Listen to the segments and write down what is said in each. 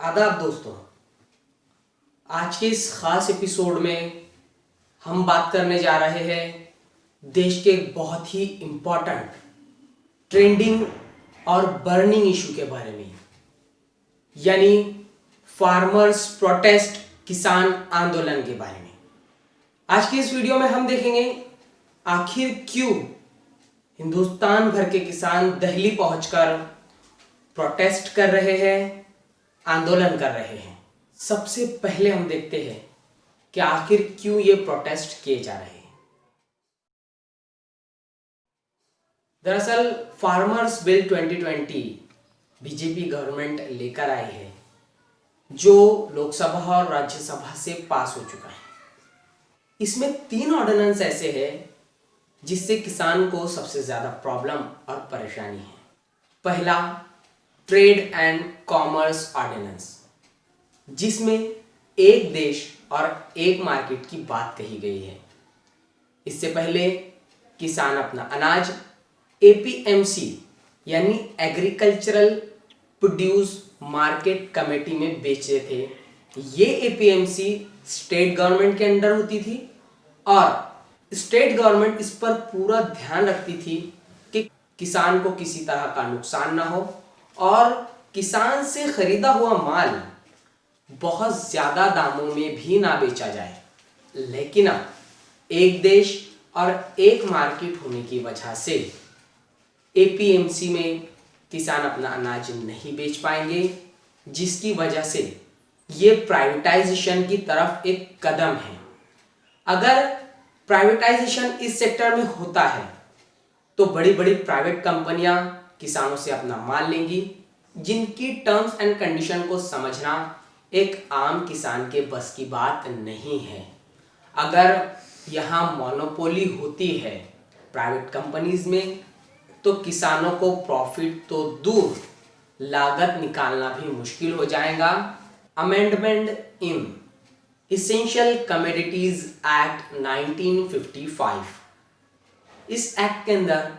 आदाब दोस्तों, आज के इस खास एपिसोड में हम बात करने जा रहे हैं देश के एक बहुत ही इम्पोर्टेंट ट्रेंडिंग और बर्निंग इशू के बारे में, यानी फार्मर्स प्रोटेस्ट, किसान आंदोलन के बारे में। आज की इस वीडियो में हम देखेंगे आखिर क्यों हिंदुस्तान भर के किसान दिल्ली पहुंचकर प्रोटेस्ट कर रहे हैं, आंदोलन कर रहे हैं। सबसे पहले हम देखते हैं कि आखिर क्यों ये प्रोटेस्ट किए जा रहे हैं। दरअसल फार्मर्स बिल 2020 बीजेपी गवर्नमेंट लेकर आई है, जो लोकसभा और राज्यसभा से पास हो चुका है। इसमें 3 ऑर्डिनेंस ऐसे हैं जिससे किसान को सबसे ज्यादा प्रॉब्लम और परेशानी है। पहला, ट्रेड एंड कॉमर्स ऑर्डिनेंस, जिसमें एक देश और एक मार्केट की बात कही गई है। इससे पहले किसान अपना अनाज एपीएमसी यानी एग्रीकल्चरल प्रोड्यूस मार्केट कमेटी में बेचते थे। ये एपीएमसी स्टेट गवर्नमेंट के अंडर होती थी और स्टेट गवर्नमेंट इस पर पूरा ध्यान रखती थी कि किसान को किसी तरह का नुकसान ना हो और किसान से खरीदा हुआ माल बहुत ज्यादा दामों में भी ना बेचा जाए। लेकिन अब एक देश और एक मार्केट होने की वजह से एपीएमसी में किसान अपना अनाज नहीं बेच पाएंगे, जिसकी वजह से ये प्राइवेटाइजेशन की तरफ एक कदम है। अगर प्राइवेटाइजेशन इस सेक्टर में होता है तो बड़ी बड़ी प्राइवेट कंपनियां किसानों से अपना माल लेंगी, जिनकी टर्म्स एंड कंडीशन को समझना एक आम किसान के बस की बात नहीं है। अगर यहाँ मोनोपोली होती है प्राइवेट कंपनीज में तो किसानों को प्रॉफिट तो दूर, लागत निकालना भी मुश्किल हो जाएगा। Amendment in essential commodities act 1955, इस एक्ट के अंदर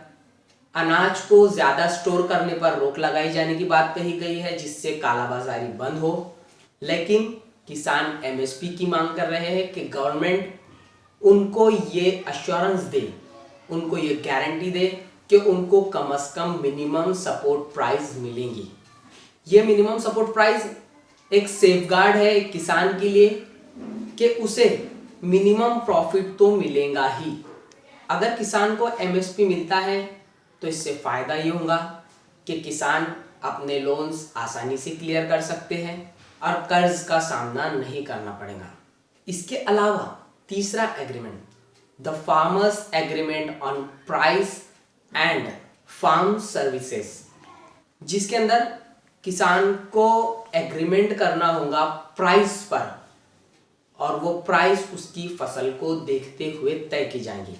अनाज को ज्यादा स्टोर करने पर रोक लगाई जाने की बात कही गई है, जिससे कालाबाजारी बंद हो। लेकिन किसान एमएसपी की मांग कर रहे हैं कि गवर्नमेंट उनको ये अश्योरेंस दे, उनको ये गारंटी दे कि उनको कम से कम मिनिमम सपोर्ट प्राइस मिलेंगी। ये मिनिमम सपोर्ट प्राइस एक सेफगार्ड है एक किसान के लिए कि उसे मिनिमम प्रॉफिट तो मिलेगा ही। अगर किसान को एमएसपी मिलता है तो इससे फायदा ये होगा कि किसान अपने लोन्स आसानी से क्लियर कर सकते हैं और कर्ज का सामना नहीं करना पड़ेगा। इसके अलावा तीसरा agreement, the farmers agreement on price and farm services, जिसके अंदर किसान को एग्रीमेंट करना होगा प्राइस पर और वो प्राइस उसकी फसल को देखते हुए तय की जाएंगी।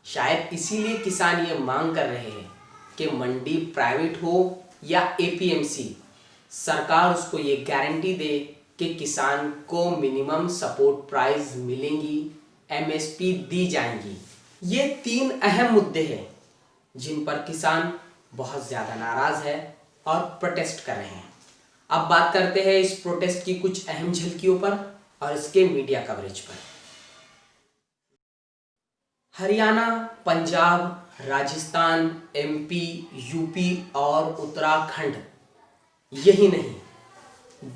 शायद इसीलिए किसान ये मांग कर रहे हैं कि मंडी प्राइवेट हो या एपीएमसी, सरकार उसको ये गारंटी दे कि किसान को मिनिमम सपोर्ट प्राइस मिलेंगी, एमएसपी दी जाएंगी। ये 3 अहम मुद्दे हैं जिन पर किसान बहुत ज्यादा नाराज है और प्रोटेस्ट कर रहे हैं। अब बात करते हैं इस प्रोटेस्ट की कुछ अहम झलकियों पर और इसके मीडिया कवरेज पर। हरियाणा, पंजाब, राजस्थान, एमपी, यूपी और उत्तराखंड, यही नहीं,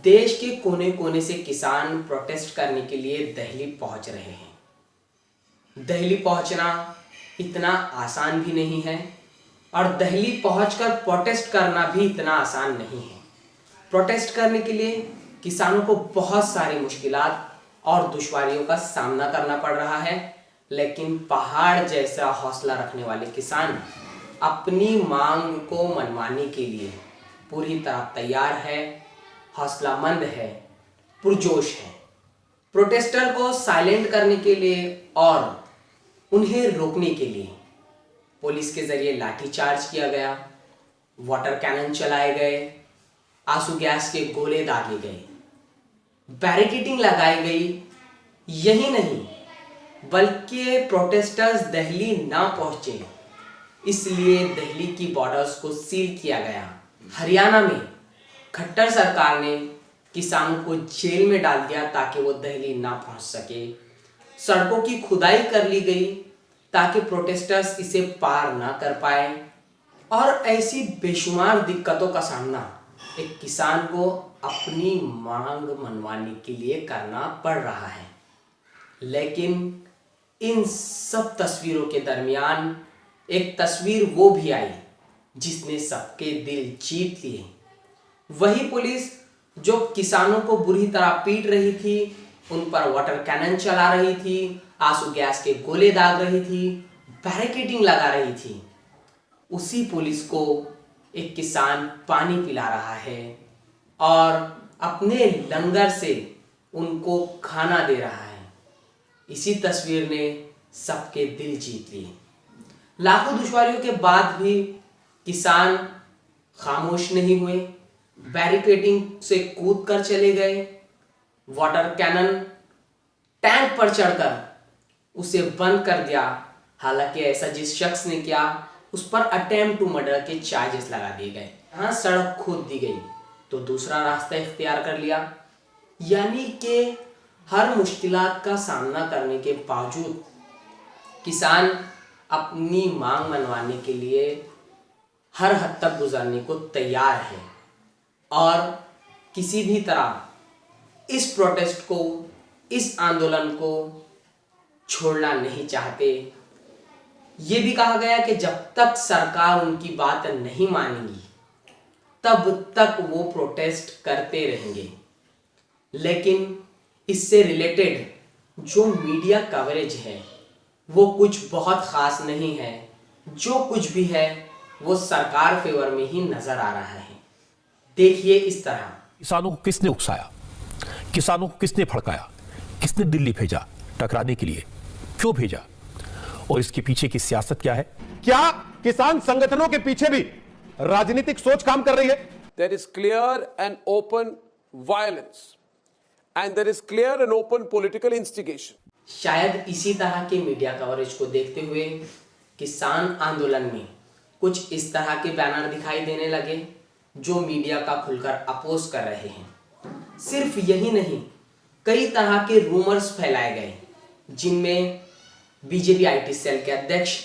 देश के कोने कोने से किसान प्रोटेस्ट करने के लिए दिल्ली पहुंच रहे हैं। दिल्ली पहुंचना इतना आसान भी नहीं है और दिल्ली पहुंचकर प्रोटेस्ट करना भी इतना आसान नहीं है। प्रोटेस्ट करने के लिए किसानों को बहुत सारी मुश्किलात और दुश्वारियों का सामना करना पड़ रहा है, लेकिन पहाड़ जैसा हौसला रखने वाले किसान अपनी मांग को मनवाने के लिए पूरी तरह तैयार है, हौसलामंद है, पुरजोश है। प्रोटेस्टर को साइलेंट करने के लिए और उन्हें रोकने के लिए पुलिस के जरिए लाठीचार्ज किया गया, वाटर कैनन चलाए गए, आंसू गैस के गोले दागे गए, बैरिकेडिंग लगाई गई। यही नहीं बल्कि प्रोटेस्टर्स दिल्ली ना पहुंचे इसलिए दिल्ली की बॉर्डर्स को सील किया गया। हरियाणा में खट्टर सरकार ने किसानों को जेल में डाल दिया ताकि वो दिल्ली ना पहुंच सके। सड़कों की खुदाई कर ली गई ताकि प्रोटेस्टर्स इसे पार ना कर पाए। और ऐसी बेशुमार दिक्कतों का सामना एक किसान को अपनी मांग मनवाने के लिए करना पड़ रहा है। लेकिन इन सब तस्वीरों के दरमियान एक तस्वीर वो भी आई जिसने सबके दिल जीत लिए। वही पुलिस जो किसानों को बुरी तरह पीट रही थी, उन पर वाटर कैनन चला रही थी, आंसू गैस के गोले दाग रही थी, बैरिकेडिंग लगा रही थी, उसी पुलिस को एक किसान पानी पिला रहा है और अपने लंगर से उनको खाना दे रहा है। इसी तस्वीर ने सबके दिल जीत लिए। लाखों दुश्वारियों के बाद भी किसान खामोश नहीं हुए, बैरिकेडिंग से कूद कर चले गए, वाटर कैनन टैंक पर चढ़कर उसे बंद कर दिया। हालांकि ऐसा जिस शख्स ने किया उस पर अटेम्प्ट टू मर्डर के चार्जेस लगा दिए गए। हाँ, सड़क खोद दी गई तो दूसरा रास्ता इख्तियार कर लिया। यानी कि हर मुश्किलात का सामना करने के बावजूद किसान अपनी मांग मनवाने के लिए हर हद तक गुजरने को तैयार है और किसी भी तरह इस प्रोटेस्ट को, इस आंदोलन को छोड़ना नहीं चाहते। ये भी कहा गया कि जब तक सरकार उनकी बात नहीं मानेगी तब तक वो प्रोटेस्ट करते रहेंगे। लेकिन इससे रिलेटेड जो मीडिया कवरेज है वो कुछ बहुत खास नहीं है। जो कुछ भी है वो सरकार फेवर में ही नजर आ रहा है। देखिए इस तरह किसानों को किसने उकसाया, किसानों को किसने भड़काया, किसने दिल्ली भेजा टकराने के लिए, क्यों भेजा और इसके पीछे की सियासत क्या है? क्या किसान संगठनों के पीछे भी राजनीतिक सोच काम कर रही है? There is clear and open violence and there is clear and open political instigation. शायद इसी तरह के मीडिया कवरेज को देखते हुए किसान आंदोलन में कुछ इस तरह के बैनर दिखाई देने लगे जो मीडिया का खुलकर अपोज कर रहे हैं। सिर्फ यही नहीं, कई तरह के रूमर्स फैलाए गए जिनमें बीजेपी आईटी सेल के अध्यक्ष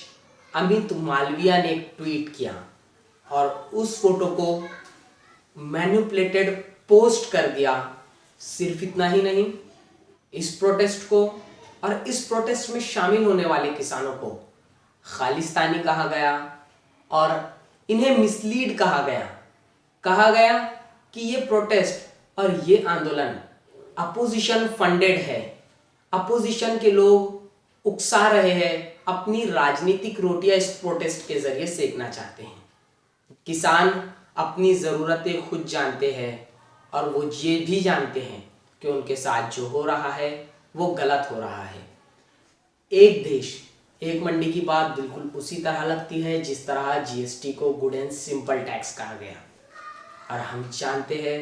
अमित मालविया ने एक ट्वीट किया और उस फोटो को मैनिपुलेटेड पोस्ट कर दिया। सिर्फ इतना ही नहीं, इस प्रोटेस्ट को और इस प्रोटेस्ट में शामिल होने वाले किसानों को खालिस्तानी कहा गया और इन्हें मिसलीड कहा गया। कहा गया कि ये प्रोटेस्ट और ये आंदोलन अपोजिशन फंडेड है, अपोजिशन के लोग उकसा रहे हैं, अपनी राजनीतिक रोटियां इस प्रोटेस्ट के जरिए सेकना चाहते हैं। किसान अपनी ज़रूरतें खुद जानते हैं और वो ये भी जानते हैं कि उनके साथ जो हो रहा है वो गलत हो रहा है। एक देश एक मंडी की बात बिल्कुल उसी तरह लगती है जिस तरह जीएसटी को गुड एंड सिंपल टैक्स कहा गया। और हम जानते हैं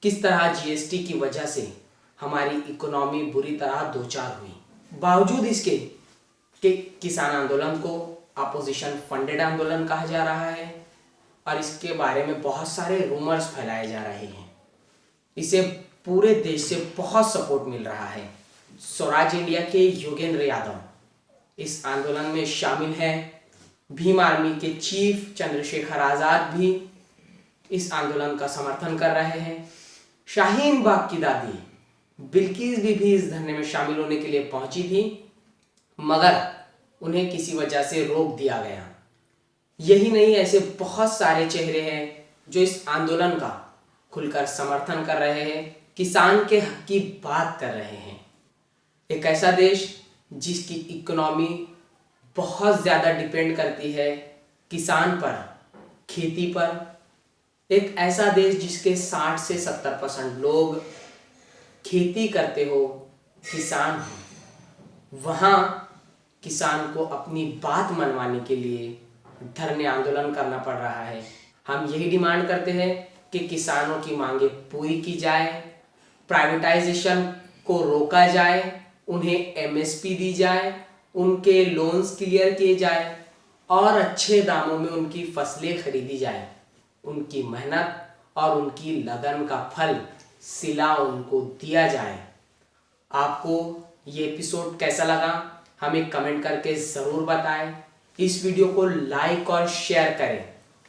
किस तरह जीएसटी की वजह से हमारी इकोनॉमी बुरी तरह दो चार हुई। बावजूद इसके कि किसान आंदोलन को अपोजिशन फंडेड आंदोलन कहा जा रहा है और इसके बारे में बहुत सारे रूमर्स फैलाए जा रहे हैं। इसे पूरे देश से बहुत सपोर्ट मिल रहा है। स्वराज इंडिया के योगेंद्र यादव इस आंदोलन में शामिल हैं। भीम आर्मी के चीफ चंद्रशेखर आज़ाद भी इस आंदोलन का समर्थन कर रहे हैं। शाहीन बाग की दादी बिल्किस भी इस धरने में शामिल होने के लिए पहुंची थी, मगर उन्हें किसी वजह से रोक दिया गया। यही नहीं, ऐसे बहुत सारे चेहरे हैं जो इस आंदोलन का खुलकर समर्थन कर रहे हैं, किसान के हक की बात कर रहे हैं। एक ऐसा देश जिसकी इकोनॉमी बहुत ज़्यादा डिपेंड करती है किसान पर, खेती पर, एक ऐसा देश जिसके 60 से 70% लोग खेती करते हो, किसान हो, वहाँ किसान को अपनी बात मनवाने के लिए धरने आंदोलन करना पड़ रहा है। हम यही डिमांड करते हैं कि किसानों की मांगे पूरी की जाए, प्राइवेटाइजेशन को रोका जाए, उन्हें एमएसपी दी जाए, उनके लोन्स क्लियर किए जाए और अच्छे दामों में उनकी फसलें खरीदी जाए। उनकी मेहनत और उनकी लगन का फल सिला उनको दिया जाए। आपको ये एपिसोड कैसा लगा हमें कमेंट करके ज़रूर बताएं। इस वीडियो को लाइक और शेयर करें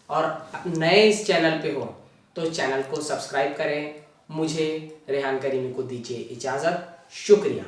और नए इस चैनल पे हो तो चैनल को सब्सक्राइब करें। मुझे रेहान करीमी को दीजिए इजाज़त। शुक्रिया।